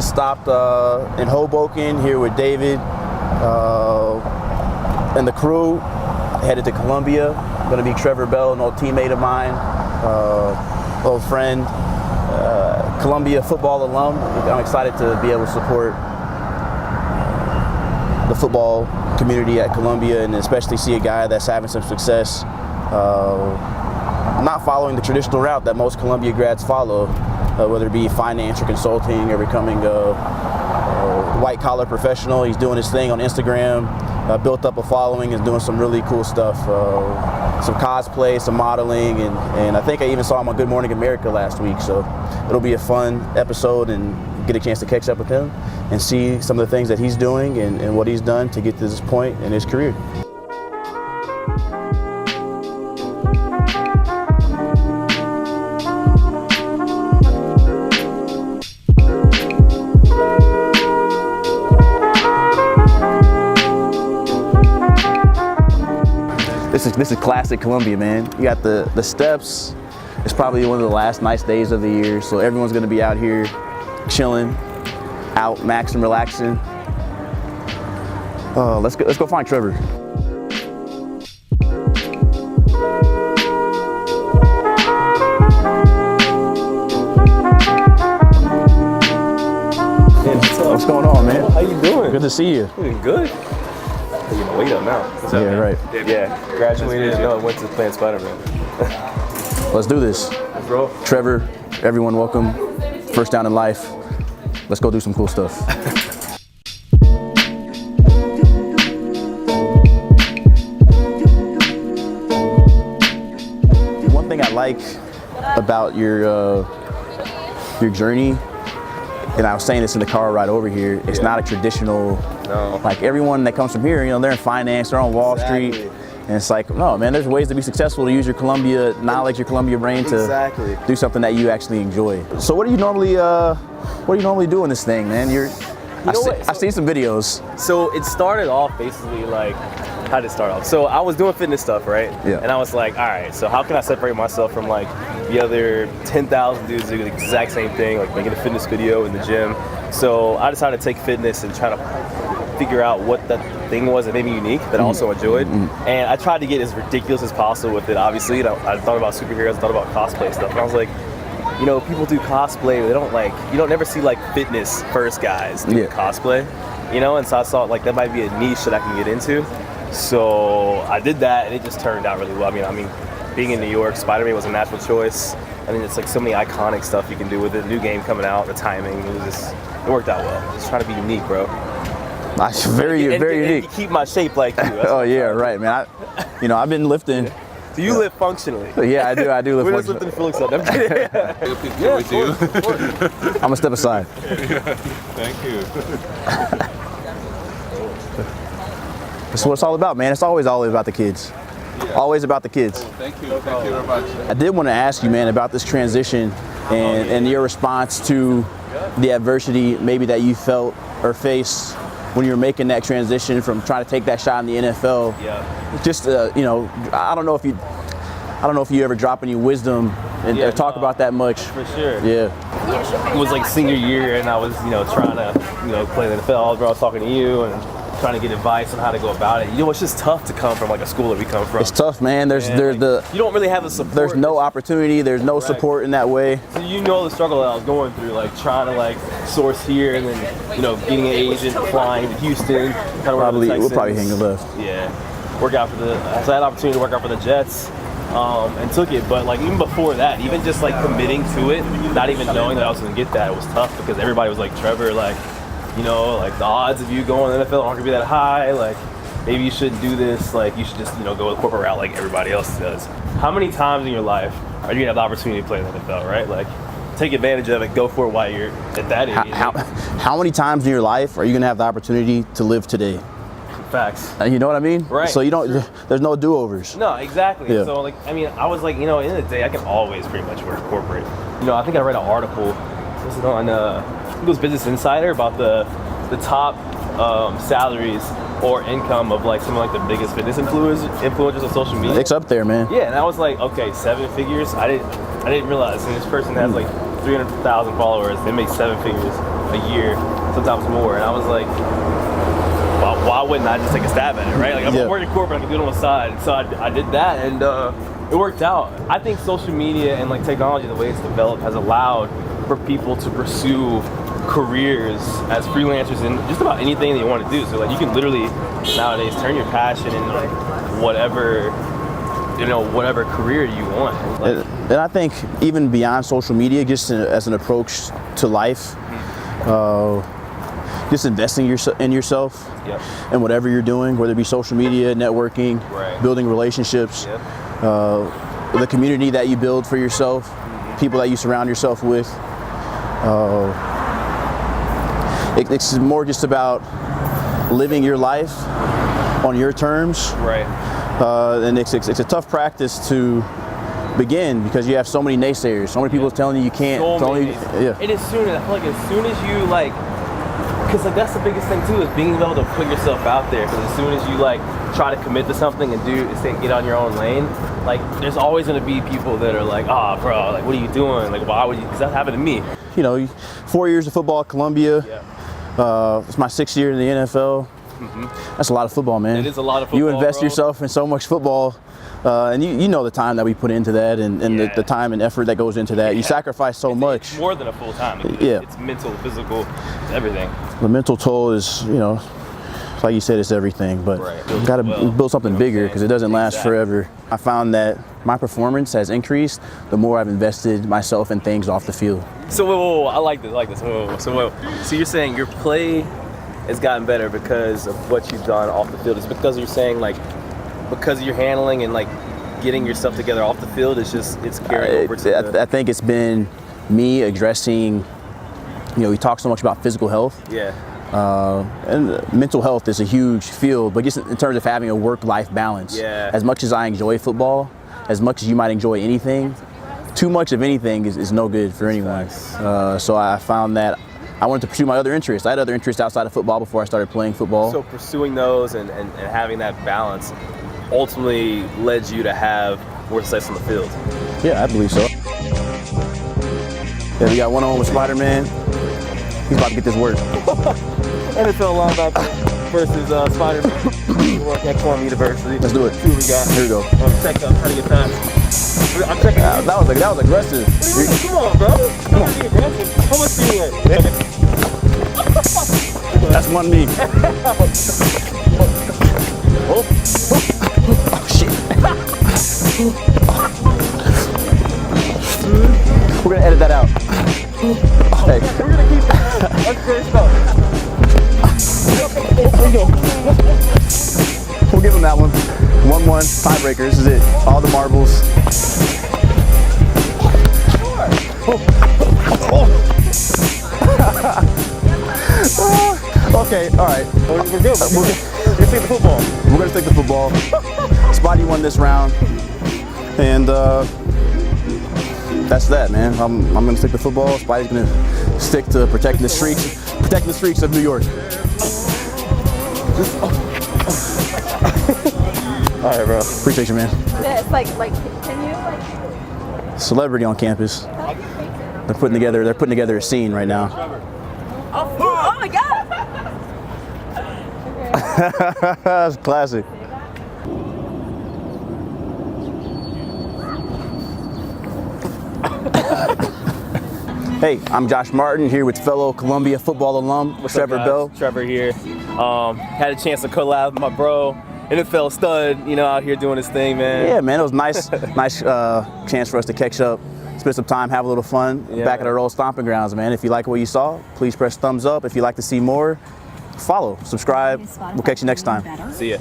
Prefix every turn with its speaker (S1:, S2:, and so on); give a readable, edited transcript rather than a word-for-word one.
S1: stopped in Hoboken here with David and the crew. Headed to Columbia. Going to be Trevor Bell, an old teammate of mine, old friend, Columbia football alum. I'm excited to be able to support the football community at Columbia, and especially see a guy that's having some success, not following the traditional route that most Columbia grads follow, whether it be finance or consulting or becoming a white-collar professional. He's doing his thing on Instagram, built up a following, is doing some really cool stuff, some cosplay, some modeling, and I think I even saw him on Good Morning America last week, so it'll be a fun episode and get a chance to catch up with him and see some of the things that he's doing and what he's done to get to this point in his career. This is classic Columbia, man. You got the steps. It's probably one of the last nice days of the year, so everyone's gonna be out here chilling, out, maxing, relaxing. Let's go find Trevor. What's going on, man?
S2: How you doing?
S1: Good to see you.
S2: Doing good. You know, wait up now. What's up,
S1: yeah,
S2: man?
S1: right.
S2: Yeah, graduated. Went to playing Spiderman.
S1: Let's do this.
S2: Let's roll.
S1: Trevor, everyone, welcome. First down in life. Let's go do some cool stuff. One thing I like about your journey, and I was saying this in the car ride over here, it's not a traditional, like everyone that comes from here, you know, they're in finance, they're on Wall Street, and it's like, no, man, there's ways to be successful, to use your Columbia knowledge, your Columbia brain to do something that you actually enjoy. So what do you normally do in this thing, man? I've seen some videos.
S2: So it started off basically like, how did it start off? So I was doing fitness stuff, right?
S1: Yeah.
S2: And I was like, all right, so how can I separate myself from like the other 10,000 dudes who do the exact same thing, like making a fitness video in the gym? So I decided to take fitness and try to figure out what that thing was that made me unique, that I also enjoyed. And I tried to get as ridiculous as possible with it, obviously. You know, I thought about superheroes, I thought about cosplay stuff, and I was like, you know, people do cosplay, they don't like, you don't never see like fitness first guys do cosplay, you know? And so I thought like that might be a niche that I can get into. So I did that, and it just turned out really well. I mean, being in New York, Spiderman was a natural choice. I mean, it's like so many iconic stuff you can do with it. New game coming out, the timing, it worked out well. Just trying to be unique, bro.
S1: That's very unique.
S2: And keep my shape like you.
S1: Oh yeah, right, man. I've been lifting.
S2: Do you live functionally?
S1: Yeah, I do live
S2: functionally. We're just lifting Felix up. Yeah, with you.
S1: I'm gonna step aside.
S3: Thank you.
S1: That's what it's all about, man. It's always about the kids.
S3: Yeah.
S1: Always about the kids.
S3: Thank you very much.
S1: I did want to ask you, man, about this transition and your response to the adversity maybe that you felt or faced when you were making that transition from trying to take that shot in the NFL.
S2: Yeah.
S1: Just you know, I don't know if you ever drop any wisdom and talk about that much.
S2: For sure.
S1: Yeah.
S2: It was like senior year, and I was, you know, trying to, you know, play in the NFL. I was talking to you and trying to get advice on how to go about it. You know, it's just tough to come from like a school that we come from.
S1: It's tough, man. You
S2: don't really have the support.
S1: There's no opportunity. There's no support in that way.
S2: So you know the struggle that I was going through, like trying to like source here, and then, you know, getting an agent, flying to Houston.
S1: We'll probably hang a left.
S2: Yeah, so I had an opportunity to work out for the Jets, and took it. But like even before that, even just like committing to it, not even knowing that I was going to get that, it was tough because everybody was like, Trevor, like, you know, like the odds of you going to the NFL aren't gonna be that high. Like, maybe you shouldn't do this. Like, you should just, you know, go the corporate route like everybody else does. How many times in your life are you gonna have the opportunity to play in the NFL, right? Like, take advantage of it. Go for it while you're at that age.
S1: How many times in your life are you gonna have the opportunity to live today?
S2: Facts.
S1: You know what I mean?
S2: Right.
S1: So you don't. There's no do-overs.
S2: No, exactly.
S1: Yeah.
S2: So like, I mean, I was like, you know, at the end of the day, I can always pretty much work corporate. You know, I think I read an article. Was it on I think it was Business Insider about the top salaries or income of like some of like the biggest fitness influencers on social media.
S1: It's up there, man.
S2: Yeah, and I was like, okay, 7 figures. I didn't realize. And this person has like 300,000 followers. They make 7 figures. a year, sometimes more. And I was like, why wouldn't I just take a stab at it, right? Like I'm working corporate, I can do it on the side. So I did that, and it worked out. I think social media and like technology, the way it's developed, has allowed for people to pursue careers as freelancers in just about anything that you want to do. So like you can literally nowadays turn your passion into like whatever career you want. Like,
S1: and I think even beyond social media, just as an approach to life, just investing in yourself and whatever you're doing, whether it be social media, networking, building relationships, the community that you build for yourself, people that you surround yourself with. It's more just about living your life on your terms. And it's a tough practice to begin because you have so many naysayers, so many people telling you can't.
S2: And as soon as you like, because like that's the biggest thing too, is being able to put yourself out there. Because as soon as you like try to commit to something and get on your own lane, like there's always going to be people that are like, oh bro, like what are you doing? Like why would you? Because that happened to me.
S1: 4 years of football at Columbia. It's my 6th year in the NFL. That's a lot of football, man.
S2: It is a lot of football.
S1: You invest yourself in so much football, and you know the time that we put into that, and the time and effort that goes into that. You sacrifice so much.
S2: It's more than a full time. It's mental, physical, it's everything.
S1: The mental toll is, like you said, it's everything. But you got to build something bigger because it doesn't last forever. I found that my performance has increased the more I've invested myself in things off the field.
S2: So whoa, I like this. So you're saying your play has gotten better because of what you've done off the field. It's because you're saying like because of your handling and like getting yourself together off the field. It's carrying over to
S1: I think it's been me addressing. We talk so much about physical health. And mental health is a huge field, but just in terms of having a work-life balance. As much as I enjoy football, as much as you might enjoy anything, too much of anything is no good for anyone. So I found that I wanted to pursue my other interests. I had other interests outside of football before I started playing football.
S2: So pursuing those and having that balance ultimately led you to have more success on the field.
S1: Yeah, I believe so. We got one-on-one with Spiderman. He's about to get this work.
S2: NFL linebacker versus Spiderman. Work at Columbia University.
S1: Let's do it.
S2: See what we got.
S1: Here we go.
S2: I'm trying to get time. I'm checking.
S1: That was aggressive.
S2: Come on, bro. Come on, be aggressive. How much do you weigh?
S1: That's one knee. Oh shit. We're gonna edit that out. Hey.
S2: We're gonna keep that. That's great stuff.
S1: We'll give him that one. 1-1, tiebreaker. This is it. All the marbles. Okay, all right.
S2: We're good. We're gonna stick the football.
S1: We're gonna stick the football. Spotty won this round, and that's that, man. I'm gonna stick to football. Spotty's gonna stick to protecting the streaks of New York. All right, bro. Appreciate you, man.
S4: It's like, can you like?
S1: Celebrity on campus. They're putting together a scene right now.
S4: Oh my God!
S1: That's classic. Hey, I'm Josh Martin here with fellow Columbia football alum Trevor Bell.
S2: Trevor here. Had a chance to collab with my bro, NFL stud, out here doing his thing, man.
S1: Yeah, man, it was nice chance for us to catch up, spend some time, have a little fun back at our old stomping grounds, man. If you like what you saw, please press thumbs up. If you'd like to see more, follow, subscribe. We'll catch you next time.
S2: See ya.